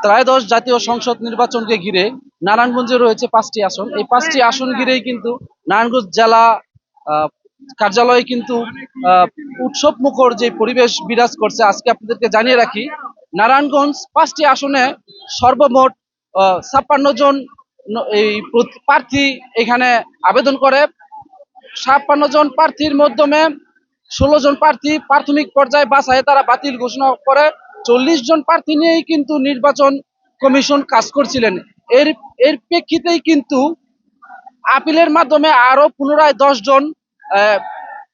ত্রয়োদশ জাতীয় সংসদ নির্বাচনকে ঘিরে নারায়ণগঞ্জে রয়েছে 5টি আসন। এই 5টি আসন ঘিরেই কিন্তু নারায়ণগঞ্জ জেলা আহ, কার্যালয়ে কিন্তু আহ, উৎসব মুখর যে পরিবেশ বিরাজ করছে। আজকে আপনাদেরকে জানিয়ে রাখি, নারায়ণগঞ্জ 5টি আসনে সর্বমোট 56 জন এই প্রার্থী এখানে আবেদন করে। 56 জন প্রার্থীর মাধ্যমে 16 জন প্রার্থী প্রাথমিক পর্যায়ে বাছাইয়ে তারা বাতিল ঘোষণা করে। 40 জন প্রার্থী নিয়েই কিন্তু নির্বাচন কমিশন কাজ করছিলেন। এর এর প্রেক্ষিতেই কিন্তু আপিলের মাধ্যমে আরো পুনরায় 10 জন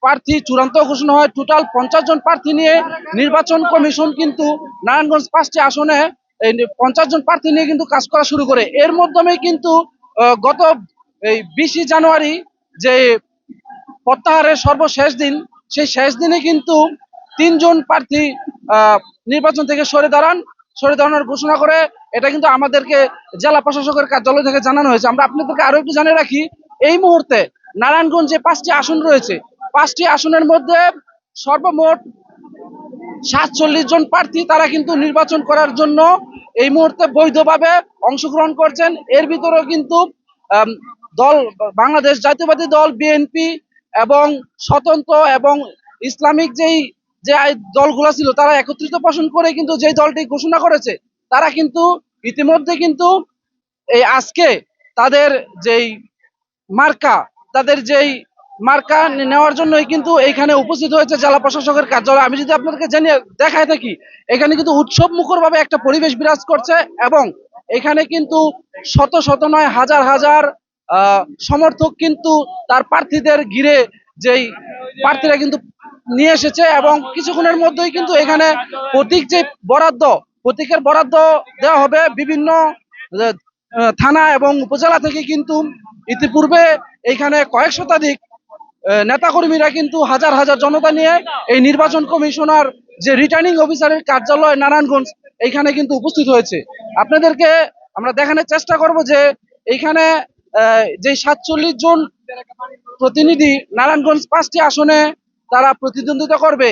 প্রার্থী চূড়ান্ত ঘোষণা হয়। টোটাল 50 জন প্রার্থী নিয়ে নির্বাচন কমিশন কিন্তু নারায়ণগঞ্জ 5টি আসনে এই 50 জন প্রার্থী নিয়ে কিন্তু কাজ করা শুরু করে। এর মাধ্যমে কিন্তু গত এই 20 জানুয়ারি যে প্রত্যাহারের সর্বশেষ দিন, সেই শেষ দিনে কিন্তু 3 জন প্রার্থী নির্বাচন থেকে সরে দাঁড়ানোর ঘোষণা করে। এটা কিন্তু আমাদেরকে জেলা প্রশাসকের কার্যালয় থেকে জানানো হয়েছে। আমরা আপনাদেরকে আরো একটু জানিয়ে রাখি, এই মুহূর্তে নারায়ণগঞ্জে 5টি আসন রয়েছে। 5টি আসনের মধ্যে সর্বমোট 47 জন প্রার্থী তারা কিন্তু নির্বাচন করার জন্য এই মুহূর্তে বৈধভাবে অংশগ্রহণ করছেন। এর ভিতরেও কিন্তু দল বাংলাদেশ জাতীয়বাদী দল বিএনপি এবং স্বতন্ত্র এবং ইসলামিক যে দলগুলো ছিল তারা একত্রিত পোষণ করে কিন্তু যে দলটি ঘোষণা করেছে, তারা কিন্তু ইতিমধ্যে কিন্তু এই আজকে তাদের যেই মার্কা তাদের যেই মার্কা নেওয়ার জন্যই কিন্তু এখানে উপস্থিত হয়েছে জেলা প্রশাসকের কার্যালয়। আমি যদি আপনাদেরকে জানিয়ে দেখায় থাকি, এখানে কিন্তু উৎসব মুখর ভাবে একটা পরিবেশ বিরাজ করছে এবং এখানে কিন্তু শত শত নয় হাজার হাজার সমর্থক কিন্তু তার প্রার্থীদের ঘিরে যেই প্রার্থীরা কিন্তু নিয়ে এসেছে এবং কিছুক্ষণের মধ্যেই কিন্তু এখানে প্রতীকের বরাদ্দ দেওয়া হবে। বিভিন্ন থানা এবং উপজেলা থেকে কিন্তু ইতিপূর্বে এখানে কয়েক শতাধিক নেতাকর্মীরা কিন্তু হাজার হাজার জনতা নিয়ে এই নির্বাচন কমিশনার যে রিটার্নিং অফিসারের কার্যালয় নারায়ণগঞ্জ এইখানে কিন্তু উপস্থিত হয়েছে। আপনাদেরকে আমরা দেখানোর চেষ্টা করব যে এইখানে যে 47 জন প্রতিনিধি নারায়ণগঞ্জ 5টি আসনে তারা প্রতিদ্বন্দ্বিতা করবে।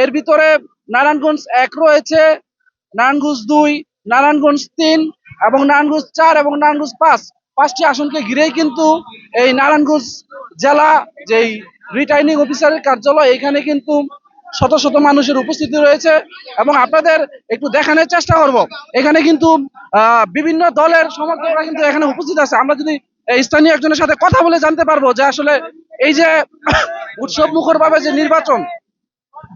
এর ভিতরে নারায়ণগঞ্জ 1 রয়েছে, নারায়ণগঞ্জ 2, নারায়ণগঞ্জ 3 এবং নারায়ণগঞ্জ 4 এবং নারায়ণগঞ্জ 5টি আসনকে ঘিরেই কিন্তু এই নারায়ণগঞ্জ জেলা যেই রিটার্নিং অফিসারের কার্যালয়, এখানে কিন্তু শত শত মানুষের উপস্থিতি রয়েছে এবং আপনাদের একটু দেখানোর চেষ্টা করব। এখানে কিন্তু বিভিন্ন দলের সমর্থকরা কিন্তু এখানে উপস্থিত আছে। আমরা যদি স্থানীয় একজনের সাথে কথা বলে জানতে পারবো যে আসলে এই যে উৎসব মুখর ভাবে যে নির্বাচন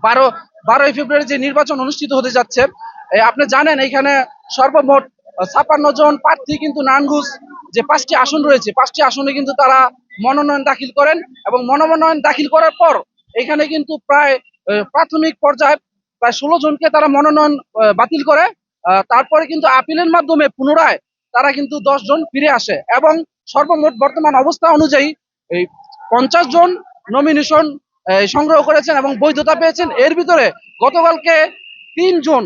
12ই ফেব্রুয়ারি যে নির্বাচন অনুষ্ঠিত হতে যাচ্ছে, আপনি জানেন এখানে সর্বমোট 56 জন প্রার্থী কিন্তু নারায়ণগঞ্জ যে 5টি আসন রয়েছে 5টি আসনে কিন্তু তারা মনোনয়ন দাখিল করেন এবং মনোনয়ন দাখিল করার পর এখানে কিন্তু প্রায় প্রাথমিক পর্যায়ে প্রায় 16 জনকে তারা মনোনয়ন বাতিল করে। তারপরে কিন্তু আপিলের মাধ্যমে পুনরায় তারা কিন্তু 10 জন ফিরে আসে এবং সর্বমোট বর্তমান অবস্থা অনুযায়ী এই 50 জন নমিনেশন সংগ্রহ করেছেন এবং বৈধতা পেয়েছেন। এর ভিতরে গতকালকে 3 জন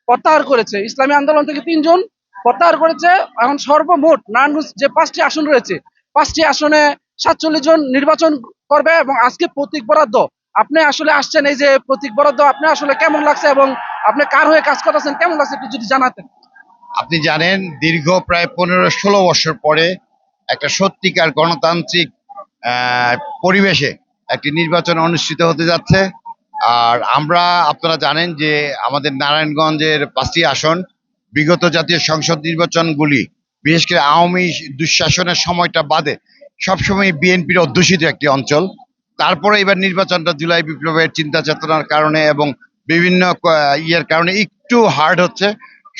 প্রত্যাহার করেছে, ইসলামী আন্দোলন থেকে 3 জন প্রত্যাহার করেছে। এখন সর্বমোট নারায়ণগঞ্জ যে 5টি আসন রয়েছে 5টি আসনে 47 জন নির্বাচন করবে এবং আজকে প্রতীক বরাদ্দ। আপনি আসলে আসছেন, এই যে প্রতীক বরাদ্দ আপনি আসলে কেমন লাগছে এবং আপনি কার হয়ে কাজ করতেছেন কেমন লাগছে একটু যদি জানাতেন। আপনি জানেন দীর্ঘ প্রায় 15-16 বছর পরে একটা সত্যিকার গণতান্ত্রিক পরিবেশে একটি নির্বাচন অনুষ্ঠিত হতে যাচ্ছে। আর আপনারা জানেন যে আমাদের নারায়ণগঞ্জের 5টি আসন বিগত জাতীয় সংসদ নির্বাচনগুলি, বিশেষ করে আওয়ামী দুঃশাসনের সময়টা বাদে সবসময় বিএনপির অধ্যুষিত একটি অঞ্চল। তারপরে এবার নির্বাচনটা জুলাই বিপ্লবের চিন্তা চেতনার কারণে এবং বিভিন্ন ইয়ের কারণে একটু হার্ড হচ্ছে।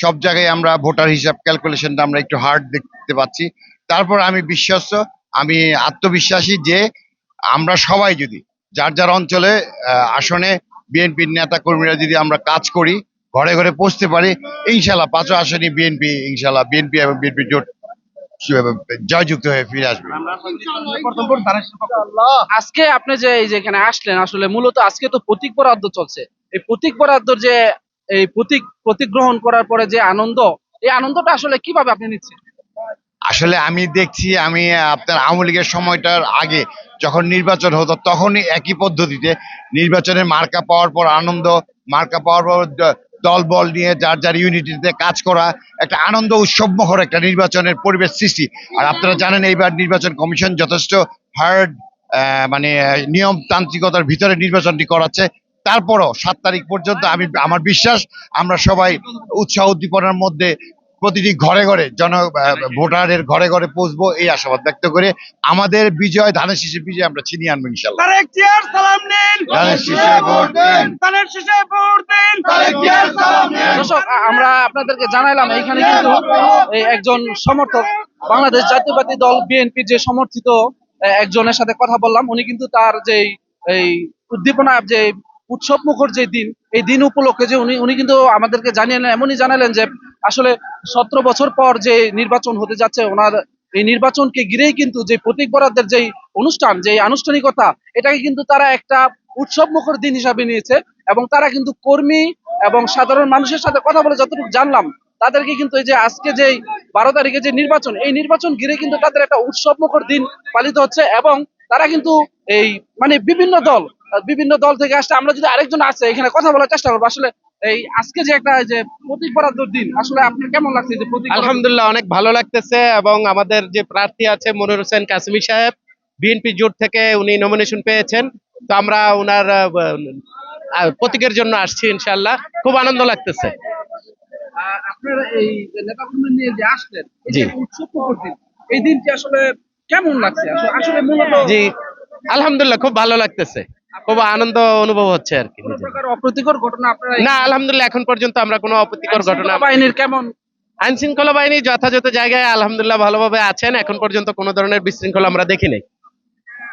সব জায়গায় আমরা ভোটার হিসাব ক্যালকুলেশনটা আমরা একটু হার্ড দেখতে পাচ্ছি। তারপর আমি আত্মবিশ্বাসী যে আমরা সবাই যদি যার যার অঞ্চলে আসনে বিএনপির নেতা কর্মীরা যদি আমরা কাজ করি, ঘরে ঘরে পৌঁছতে পারি, ইনশাল্লাহ 5 আসনই বিএনপি এবং বিএনপি জোট জয়যুক্ত হয়ে ফিরে আসবে। আজকে আপনি যে এই যে এখানে আসলেন, আসলে মূলত আজকে তো প্রতীক বরাদ্দ চলছে। এই প্রতীক বরাদ্দর যে এই প্রতীক গ্রহণ করার পরে যে আনন্দ, এই আনন্দটা আসলে কিভাবে আপনি নিচ্ছেন? আসলে আমি দেখছি, আমি আপনার আওয়ামী লীগের সময়টার আগে যখন নির্বাচন হতো তখনই একই পদ্ধতিতে নির্বাচনের মার্কা পাওয়ার পর আনন্দ, মার্কা পাওয়ার পর দলবল নিয়ে যার যার ইউনিটিতে কাজ করা, একটা আনন্দ উৎসবমুখর একটা নির্বাচনের পরিবেশ সৃষ্টি। আর আপনারা জানেন এইবার নির্বাচন কমিশন যথেষ্ট হার্ড মানে নিয়মতান্ত্রিকতার ভিতরে নির্বাচনটি করাচ্ছে। তারপরও 7 তারিখ পর্যন্ত আমার বিশ্বাস আমরা সবাই উৎসাহ উদ্দীপনার মধ্যে প্রতিটি ঘরে ঘরে ভোটারের ঘরে ঘরে পৌঁছবো এই আশাবাদ ব্যক্ত করে আমাদের বিজয়, ধানের শীষের বিজয় আমরা ছিনিয়ে আনবো ইনশাল্লাহ। তারেক জিয়ার সালাম নিন, ধানের শীষে ভোট দিন। ধানের শীষে ভোট দিন, তারেক জিয়ার সালাম নিন। দর্শক, আমরা আপনাদেরকে জানাইলাম এখানে কিন্তু এই একজন সমর্থক, বাংলাদেশ জাতীয়বাদী দল বিএনপির যে সমর্থিত একজনের সাথে কথা বললাম। উনি কিন্তু তার যে এই উদ্দীপনা, যে উৎসব মুখর যে দিন, এই দিন উপলক্ষে যে উনি কিন্তু আমাদেরকে এমনই জানালেন যে আসলে 17 বছর পর যে নির্বাচন হতে যাচ্ছে, ওনার এই নির্বাচনকে ঘিরেই কিন্তু যে প্রতীক বরাদ্দের যে অনুষ্ঠান, যে আনুষ্ঠানিকতা, এটাকে কিন্তু তারা একটা উৎসব মুখর দিন হিসাবে নিয়েছে। এবং তারা কিন্তু কর্মী এবং সাধারণ মানুষের সাথে কথা বলে যতটুকু জানলাম, তাদেরকে কিন্তু এই যে আজকে যে 12 তারিখে যে নির্বাচন, এই নির্বাচন ঘিরে কিন্তু তাদের একটা উৎসব মুখর দিন পালিত হচ্ছে। এবং তারা কিন্তু এই মানে বিভিন্ন দল থেকে আসছে। আমরা যদি আরেকজন আছে এখানে কথা বলার চেষ্টা করবো। আসলে এই আজকে যে একটা যে প্রতীক বরাদ্দর দিন, আসলে আপনার কেমন লাগছে যে প্রতীক বরাদ্দ? আলহামদুলিল্লাহ, অনেক ভালো লাগতেছে। এবং আমাদের যে প্রার্থী আছে মনির হোসেন কাসেমি সাহেব, বিএনপি জোট থেকে উনি নমিনেশন পেয়েছেন। তো আমরা ওনার প্রতীকের জন্য আসছি, ইনশাআল্লাহ খুব আনন্দ লাগতেছে। আপনারা এই যে নেতাকর্মী নিয়ে যে আসলেন, এই যে জি। উৎসব মুখর দিন, এই দিনটি আসলে কেমন লাগছে? আসলে মূলত জি, আলহামদুলিল্লাহ খুব ভালো লাগতেছে, খুব আনন্দ অনুভব হচ্ছে আর কি। কোনো প্রকার অপ্রীতিকর ঘটনা আপনারা না, আলহামদুলিল্লাহ এখন পর্যন্ত আমরা কোনো অপ্রীতিকর ঘটনা, বাহিনীর কেমন? আইন শৃঙ্খলা বাহিনী যথাযথ জায়গায় আলহামদুলিল্লাহ ভালোভাবে আছেন। এখন পর্যন্ত কোনো ধরনের বিশৃঙ্খলা আমরা দেখি নাই।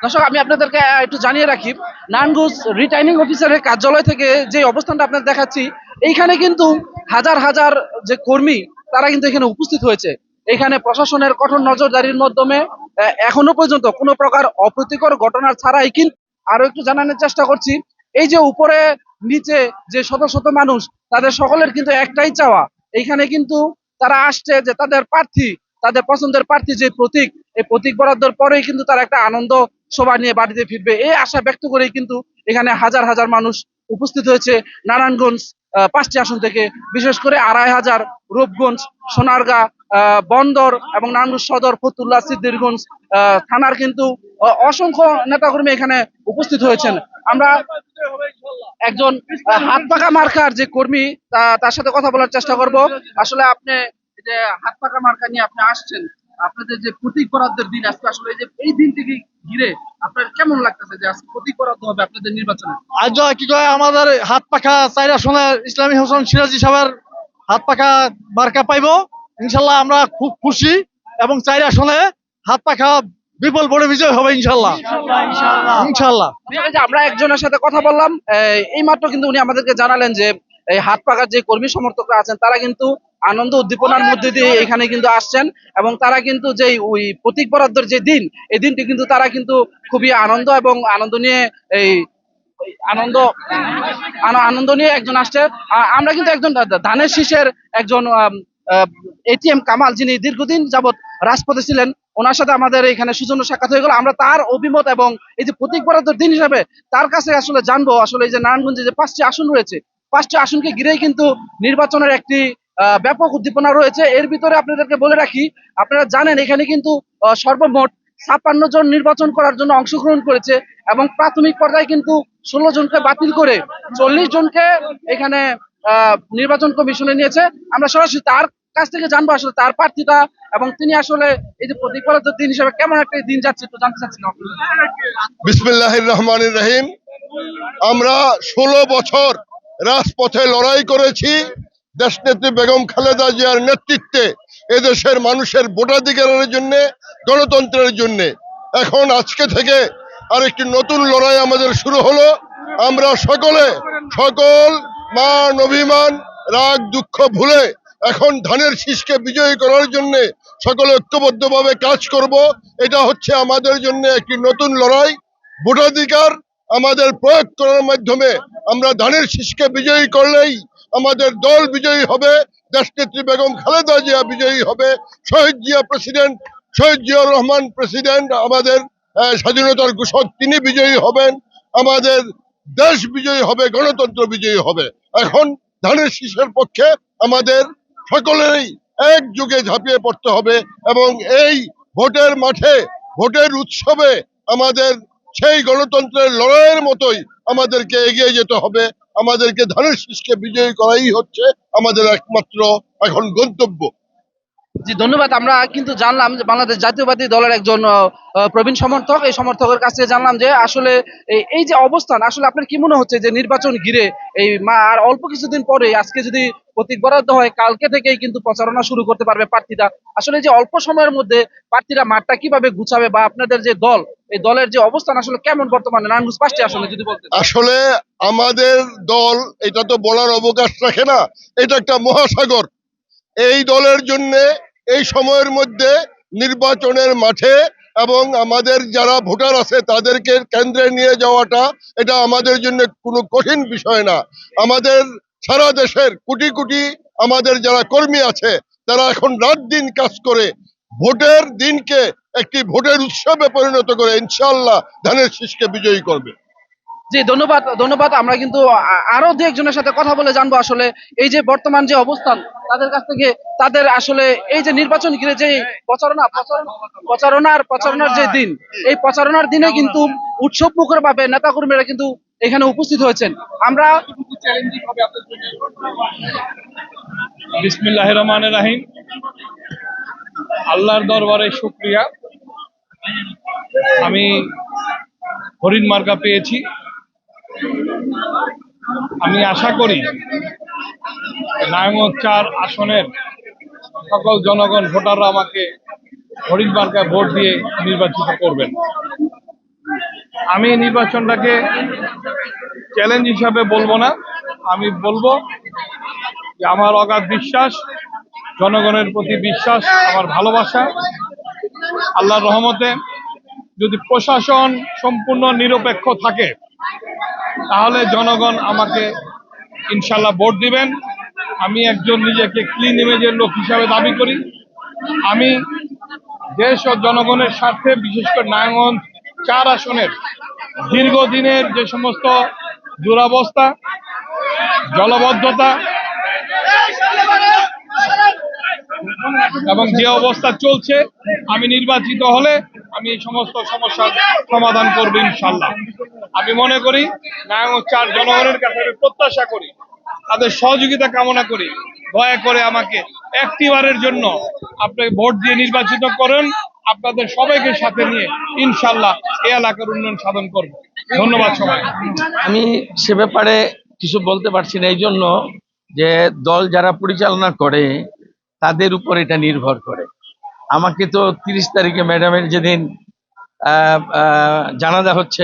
দর্শক, আমি আপনাদেরকে একটু জানিয়ে রাখি, নারায়ণগঞ্জ রিটার্নিং অফিসারের কার্যালয় থেকে যে অবস্থানটা আপনাদের দেখাচ্ছি, এইখানে কিন্তু হাজার হাজার যে কর্মী, তারা কিন্তু এখানে উপস্থিত হয়েছে। এখানে প্রশাসনের কঠোর নজরদারির মাধ্যমে এখনো পর্যন্ত কোনো প্রকার অপ্রীতিকর ঘটনা ছাড়াই। কিন্তু আরো একটু জানানোর চেষ্টা করছি, এই যে উপরে নিচে যে শত শত মানুষ, তাদের সকলের কিন্তু একটাই চাওয়া, এইখানে কিন্তু তারা আসছে যে তাদের প্রার্থী, তাদের পছন্দের প্রার্থী যে প্রতীক, এই প্রতীক বরাদ্দর পরেই কিন্তু তারা একটা আনন্দ সভা নিয়ে বাড়িতে ফিরবে, এই আশা ব্যক্ত করেই কিন্তু এখানে হাজার হাজার মানুষ উপস্থিত হয়েছে নারায়ণগঞ্জ 5টি আসন থেকে। বিশেষ করে 2500 রূপগঞ্জ, সোনারগাঁ, বন্দর এবং নারায়ণগঞ্জ সদর, ফতুল্লা, সিদ্ধিরগঞ্জ থানার কিন্তু অসংখ্য নেতাকর্মী এখানে উপস্থিত হয়েছেন। আমরা একজন হাত পাকা মার্কার যে কর্মী, তার সাথে কথা বলার চেষ্টা করব। আসলে আপনি এই যে হাত পাকা মার্কা নিয়ে আপনি আসছেন, আপনাদের যে প্রতীক বরাদ্দের দিন আজকে, আসলে এই যে এই দিনটিকে ঘিরে আপনার কেমন লাগতেছে যে আজকে প্রতীক বরাদ্দ হবে আপনাদের নির্বাচনে? আজ কি কয় আমাদের হাত পাখা চাইরা শোনার ইসলামী হোসেন সিরাজি সাহেবের হাত পাখা মার্কা পাইবো ইনশাল্লাহ। আমরা খুব খুশি এবং চাইরা শোনে হাত পাখা বিপুল বড় বিজয় হবে ইনশাল্লাহ ইনশাল্লাহ। এই যে আমরা একজনের সাথে কথা বললাম, এই মাত্র কিন্তু উনি আমাদেরকে জানালেন যে এই হাত পাকার যে কর্মী সমর্থকরা আছেন, তারা কিন্তু আনন্দ উদ্দীপনার মধ্যে দিয়ে এখানে কিন্তু আসছেন। এবং তারা কিন্তু যে ওই প্রতীক বরাদ্দের যে দিন, এই দিনটি কিন্তু তারা কিন্তু খুবই আনন্দ নিয়ে এই ওই আনন্দ নিয়ে একজন আসছে। আমরা কিন্তু একজন ধানের শীষের একজন এটিএম কামাল, যিনি দীর্ঘদিন যাবত রাজপথে ছিলেন, ওনার সাথে আমাদের এখানে সুজন্য সাক্ষাৎ হয়ে গেল। আমরা তার অভিমত এবং এই যে প্রতীক বরাদ্দের দিন হিসাবে তার কাছে আসলে জানবো, আসলে এই যে নারায়ণগঞ্জে যে 5টি আসন রয়েছে, 5টি আসনকে ঘিরেই কিন্তু নির্বাচনের একটি ব্যাপক উদ্দীপনা রয়েছে। এর ভিতরে আপনাদেরকে বলে রাখি, আপনারা জানেন এখানে কিন্তু সর্বমোট 56 জন নির্বাচন করার জন্য অংশগ্রহণ করেছে। এবং প্রাথমিক পর্যায়ে কিন্তু 16 জনকে বাতিল করে 40 জনকে এখানে নির্বাচন কমিশনে নিয়েছে। আমরা সরাসরি তার কাছ থেকে জানবো আসলে তার প্রার্থীটা, এবং তিনি আসলে এই যে প্রতীক বরাদ্দের দিন হিসেবে কেমন একটা দিন যাচ্ছে একটু জানতে চাচ্ছিলাম। বিসমিল্লাহির রহমানির রহিম। আমরা 16 বছর রাজপথে লড়াই করেছি দেশনেত্রী বেগম খালেদা জিয়ার নেতৃত্বে এদেশের মানুষের ভোটাধিকারের জন্য, গণতন্ত্রের জন্য। এখন আজকে থেকে আরেকটি নতুন লড়াই আমাদের শুরু হলো। আমরা সকল মান অভিমান রাগ দুঃখ ভুলে এখন ধানের শীষকে বিজয়ী করার জন্য সকলে ঐক্যবদ্ধভাবে কাজ করব। এটা হচ্ছে আমাদের জন্য একটি নতুন লড়াই। ভোটাধিকার আমাদের প্রয়োগ করার মাধ্যমে আমরা ধানের শীষকে বিজয়ী করলেই আমাদের দল বিজয়ী হবে, দেশনেত্রী বেগম খালেদা জিয়া বিজয়ী হবে, শহীদ জিয়াউর রহমান প্রেসিডেন্ট, আমাদের স্বাধীনতার ঘোষক, তিনি বিজয়ী হবেন, আমাদের দেশ বিজয়ী হবে, গণতন্ত্র বিজয়ী হবে। এখন ধানের শীষের পক্ষে আমাদের সকলেরই একযোগে ঝাঁপিয়ে পড়তে হবে এবং এই ভোটের মাঠে ভোটের উৎসবে আমাদের সেই গণতন্ত্রের লড়াইয়ের মতোই আমাদেরকে এগিয়ে যেতে হবে। আমাদেরকে ধানের শীষকে বিজয়ী করাই হচ্ছে আমাদের একমাত্র এখন গন্তব্য। জি ধন্যবাদ। আমরা কিন্তু জানলাম যে বাংলাদেশ জাতীয়বাদী দলের একজন প্রবীণ সমর্থক, এই সমর্থকের কাছে জানলাম যে আসলে এই যে অবস্থান, আসলে আপনার কি মনে হচ্ছে যে নির্বাচন ঘিরে আর অল্প কিছুদিন পরে, আজকে যদি প্রতীক বরাদ্দ হয়, কালকে থেকেই কিন্তু প্রচারণা শুরু করতে পারবে প্রার্থীরা। আসলে যে অল্প সময়ের মধ্যে প্রার্থীরা মাঠটা কিভাবে গুছাবে, বা আপনাদের যে দল, এই দলের যে অবস্থান আসলে কেমন বর্তমানে নারায়ণগঞ্জ 5টি আসনে যদি বলতে। আসলে আমাদের দল এটা তো বলার অবকাশ রাখে না, এটা একটা মহাসাগর। এই দলের জন্য এই সময়ের মধ্যে নির্বাচনের মাঠে এবং আমাদের যারা ভোটার আছে তাদেরকে কেন্দ্রে নিয়ে যাওয়াটা এটা আমাদের জন্য কোনো কঠিন বিষয় না। আমাদের সারা দেশের কোটি কোটি আমাদের যারা কর্মী আছে তারা এখন রাত দিন কাজ করে ভোটের দিনকে একটি ভোটের উৎসবে পরিণত করে ইনশাআল্লাহ ধানের শীষকে বিজয়ী করবে। জি ধন্যবাদ ধন্যবাদ। আমরা কিন্তু আরো দু একজনের সাথে কথা বলে জানবো আসলে এই যে বর্তমান যে অবস্থান, তাদের কাছ থেকে তাদের আসলে এই যে নির্বাচন ঘিরে যে প্রচারণার যে দিন, এই প্রচারণার দিনে কিন্তু উৎসব মুখর ভাবে নেতাকর্মীরা কিন্তু এখানে উপস্থিত হয়েছেন। আমরা বিসমিল্লাহির রহমানির রহিম। আল্লাহর দরবারে শুকরিয়া, আমি হরিণ মার্কা পেয়েছি। আমি আশা করি নারায়ণগঞ্জ 4 আসনের সকল জনগণ ভোটাররা আমাকে হরিণ মার্কায় ভোট দিয়ে নির্বাচিত করবেন। আমি নির্বাচনটাকে চ্যালেঞ্জ হিসাবে বলবো না, আমি বলবো যে আমার অগাধ বিশ্বাস, জনগণের প্রতি বিশ্বাস, আমার ভালোবাসা। আল্লাহর রহমতে যদি প্রশাসন সম্পূর্ণ নিরপেক্ষ থাকে তাহলে জনগণ আমাকে ইনশাল্লাহ ভোট দিবেন। আমি একজন নিজেকে ক্লিন ইমেজের লোক হিসাবে দাবি করি। আমি দেশ ও জনগণের স্বার্থে, বিশেষ করে নারায়ণগঞ্জ 4 আসনের দীর্ঘদিনের যে সমস্ত দুরবস্থা, জলবদ্ধতা এবং যে অবস্থা চলছে, আমি নির্বাচিত হলে আমি এই সমস্ত সমস্যার সমাধান করব ইনশাল্লাহ। আমি মনে করি নারায়ণগঞ্জ 4 জনগণের কাছে আমি প্রত্যাশা করি, তাদের সহযোগিতা কামনা করি, দয়া করে আমাকে একটিবারের জন্য আপনি ভোট দিয়ে নির্বাচিত করেন। আপনাদের সবাইকে সাথে নিয়ে ইনশাল্লাহ এই এলাকার উন্নয়ন সাধন করব। ধন্যবাদ সবাই। আমি সে ব্যাপারে কিছু বলতে পারছি না, এই জন্য যে দল যারা পরিচালনা করে তাদের উপর এটা নির্ভর করে। আমাকে তো 30 তারিখে ম্যাডামের যেদিন জানাজা হচ্ছে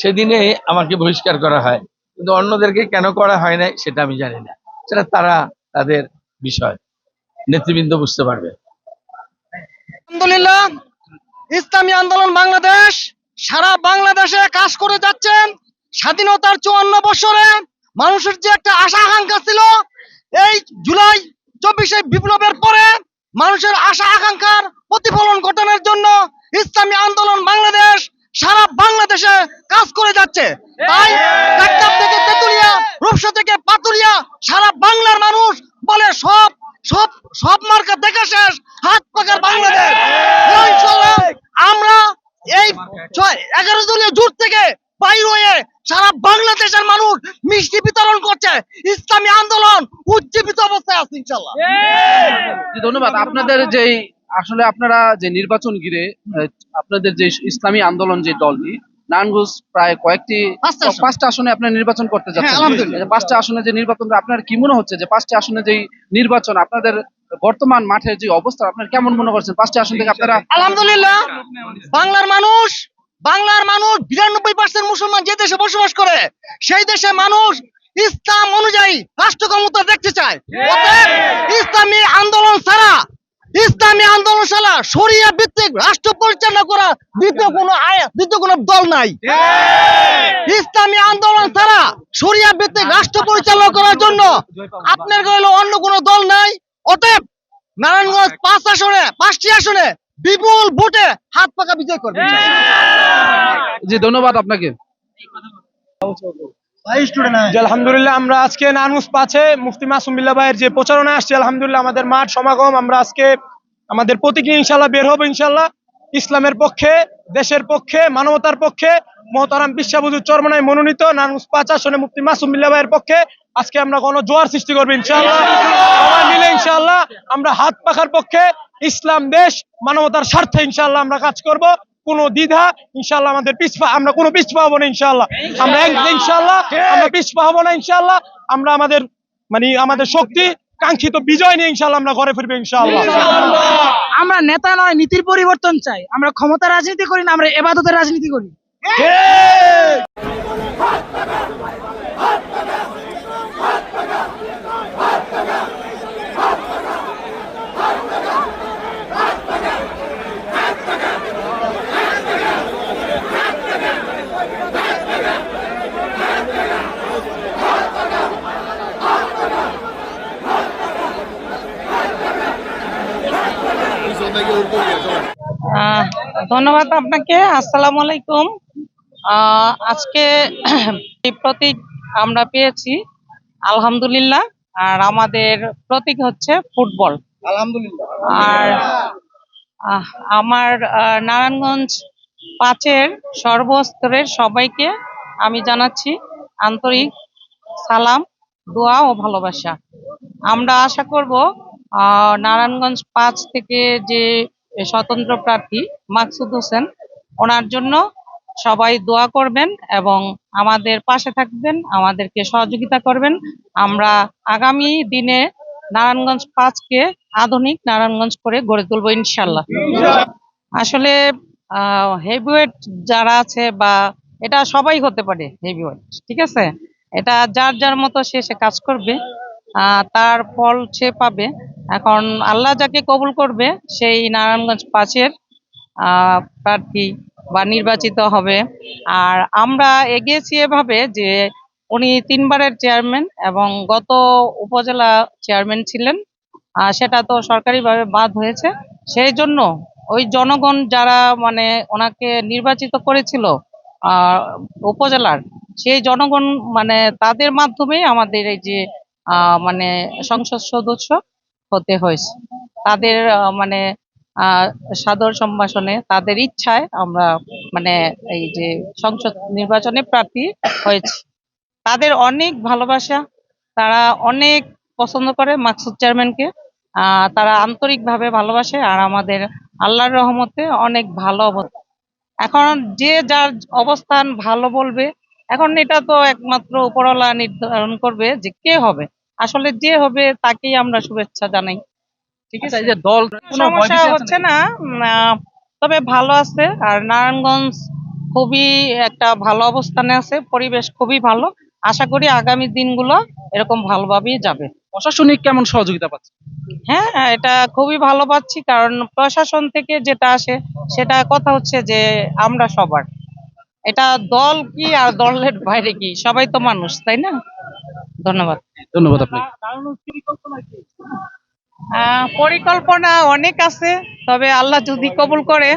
সেদিনে আমাকে বহিষ্কার করা হয়, কিন্তু অন্যদেরকে কেন করা হয় না সেটা আমি জানি না, সেটা তারা তাদের বিষয়, নেতৃবৃন্দ বুঝতে পারবে। আলহামদুলিল্লাহ, ইসলামী আন্দোলন বাংলাদেশ সারা বাংলাদেশে কাজ করে যাচ্ছেন। স্বাধীনতার 54 বছরে মানুষের যে একটা আশা আকাঙ্ক্ষা ছিল, এই জুলাই 24 বিপ্লবের পরে মানুষের আশা আকাঙ্ক্ষার প্রতিফলন ঘটানোর জন্য ইসলামী আন্দোলন বাংলাদেশ সারা বাংলাদেশে কাজ করে যাচ্ছে। তাই টেকনাফ থেকে তেতুলিয়া, রূপসা থেকে পাতুলিয়া, সারা বাংলার মানুষ বলে সব সব সব মার্কা দেখা শেষ, হাত পাকার বাংলাদেশ। ইনশাআল্লাহ আমরা এই 11 দলীয় জোট থেকে বাইর হয়ে সারা বাংলাদেশের মানুষ মিষ্টি বিতরণ করছে। ইসলামী আন্দোলন উজ্জীবিত অবস্থায় আছে ইনশাআল্লাহ। জি ধন্যবাদ। আপনাদের যে আসলে আপনারা যে নির্বাচন ঘিরে আপনাদের যে ইসলামী আন্দোলন যে দলটি নারায়ণগঞ্জ প্রায় কয়েকটি 5টা আসনে আপনারা নির্বাচন করতে যাচ্ছেন। আলহামদুলিল্লাহ। 5টা আসনে যে নির্বাচন, আপনার কি মনে হচ্ছে যে 5টি আসনে যে নির্বাচন, আপনাদের বর্তমান মাঠের যে অবস্থা আপনার কেমন মনে করছেন? 5টি আসন থেকে আপনারা। আলহামদুলিল্লাহ, বাংলার মানুষ 92% মুসলমান যে দেশে বসবাস করে সেই দেশে মানুষ ইসলাম অনুযায়ী রাষ্ট্র ক্ষমতা দেখতে চায়। অতএব ইসলামী আন্দোলন ছাড়া শরিয়া ভিত্তিক রাষ্ট্র পরিচালনা করা দ্বিতীয় কোনো দল নাই। ইসলামী আন্দোলন ছাড়া শরিয়া ভিত্তিক রাষ্ট্র পরিচালনা করার জন্য আপনার হলো অন্য কোনো দল নাই। অতএব নারায়ণগঞ্জ 5টি আসনে বিপুল ভোটে হাত পাকা বিজয় করবে। জি ধন্যবাদ আপনাকে। জি, আলহামদুলিল্লাহ আমরা আজকে নারায়ণগঞ্জ 5-এ মুফতি মাসুম বিল্লাহ ভাইয়ের যে প্রচারণা আসছে, আলহামদুলিল্লাহ আমাদের মাঠ সমাগম, আমরা আজকে আমাদের প্রতীক নিয়ে ইনশাল্লাহ বের হবো ইনশাল্লাহ। ইসলামের পক্ষে, দেশের পক্ষে, মানবতার পক্ষে মহতারাম বিশ্বাবুজুর চরমনায় মনোনীত নারায়ণগঞ্জ 5 আসনে মুফতি মাসুম বিল্লাহ ভাইয়ের পক্ষে আজকে আমরা জোয়ার সৃষ্টি করবো ইনশাল্লাহ। সবাই মিলে ইনশাল্লাহ আমরা হাত পাখার পক্ষে, ইসলাম দেশ মানবতার স্বার্থে ইনশাল্লাহ আমরা কাজ করব। কোনো দ্বিধা ইনশাল্লাহ আমাদের আমরা কোনো পিছপা হবো না ইনশাল্লাহ। আমরা ইনশাল্লাহ আমরা পিছপা হবো না ইনশাল্লাহ। আমরা আমাদের শক্তি কাঙ্ক্ষিত বিজয় নিয়ে ইনশাল্লাহ আমরা ঘরে ফিরবো ইনশাল্লাহ। আমরা নেতা নয়, নীতির পরিবর্তন চাই। আমরা ক্ষমতা রাজনীতি করি না, আমরা ইবাদতের রাজনীতি করি। ধন্যবাদ আপনাকে। আসসালামু আলাইকুম। আজকে এই প্রতীক আমরা পেয়েছি আলহামদুলিল্লাহ। আর আমাদের প্রতীক হচ্ছে ফুটবল আলহামদুলিল্লাহ। আর আমার নারায়ণগঞ্জ 5-এর সর্বস্তরের সবাইকে আমি জানাচ্ছি আন্তরিক সালাম, দোয়া ও ভালোবাসা। আমরা আশা করব নারায়ণগঞ্জ 5 থেকে যে স্বতন্ত্র প্রার্থী মাকসুদ হোসেন, ওনার জন্য সবাই দোয়া করবেন এবং আমাদের পাশে থাকবেন, আমাদেরকে সহযোগিতা করবেন। আমরা আগামী দিনে নারায়ণগঞ্জ 5-কে আধুনিক নারায়ণগঞ্জ করে গড়ে তুলবো ইনশাল্লাহ। আসলে হেভিওয়েট যারা আছে, বা এটা সবাই হতে পারে হেভিওয়েট, ঠিক আছে? এটা যার যার মতো সে কাজ করবে, তার ফল সে পাবে। এখন আল্লাহ যাকে কবুল করবে সেই নারায়ণগঞ্জ 5-এর প্রার্থী বা নির্বাচিত হবে। আর আমরা এগিয়েছি এভাবে যে উনি 3বারের চেয়ারম্যান এবং গত উপজেলা চেয়ারম্যান ছিলেন, সেটা তো সরকারিভাবে বাদ হয়েছে। সেই জন্য ওই জনগণ যারা ওনাকে নির্বাচিত করেছিল উপজেলার, সেই জনগণ তাদের মাধ্যমেই আমাদের এই যে সংসদ সদস্য হতে হয়েছে। তাদের সাদর সম্ভাষণে, তাদের ইচ্ছায় আমরা এই যে সংসদ নির্বাচনে প্রার্থী হয়েছি। তাদের অনেক ভালোবাসা, তারা অনেক পছন্দ করে মাকসুদ চেয়ারম্যানকে, তারা আন্তরিকভাবে ভালোবাসে। আর আমাদের আল্লাহর রহমতে অনেক ভালো অবস্থা। এখন যে যার অবস্থান ভালো বলবে, এখন এটা তো একমাত্র উপরওয়ালা নির্ধারণ করবে যে কে হবে। আসলে যে হবে তাকেই আমরা শুভেচ্ছা জানাই। ঠিক আছে, এই যে দল কোনো ভয় সমস্যা ভীতি আছে হচ্ছে নাকি? না, তবে ভালো আছে। আর নারায়ণগঞ্জ খুবই একটা ভালো অবস্থানে আছে, পরিবেশ খুবই ভালো। আশা করি আগামী দিনগুলো এরকম ভালোভাবেই যাবে। প্রশাসনিক কেমন সহযোগিতা পাচ্ছে? হ্যাঁ, এটা খুবই ভালো পাচ্ছি, কারণ প্রশাসন থেকে যেটা আসে সেটা কথা হচ্ছে যে আমরা সবার, এটা দল কি আর দলের বাইরে কি, সবাই তো মানুষ, তাই না? ধন্যবাদ। ধন্যবাদ আপনাকে। পরিকল্পনা অনেক আছে, তবে আল্লাহ যদি কবুল করে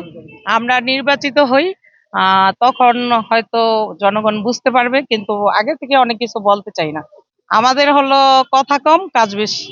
আমরা নির্বাচিত হই, তখন হয়তো জনগণ বুঝতে পারবে। কিন্তু আগে থেকে অনেক কিছু বলতে চাই না। আমাদের হলো কথা কম, কাজ বেশি।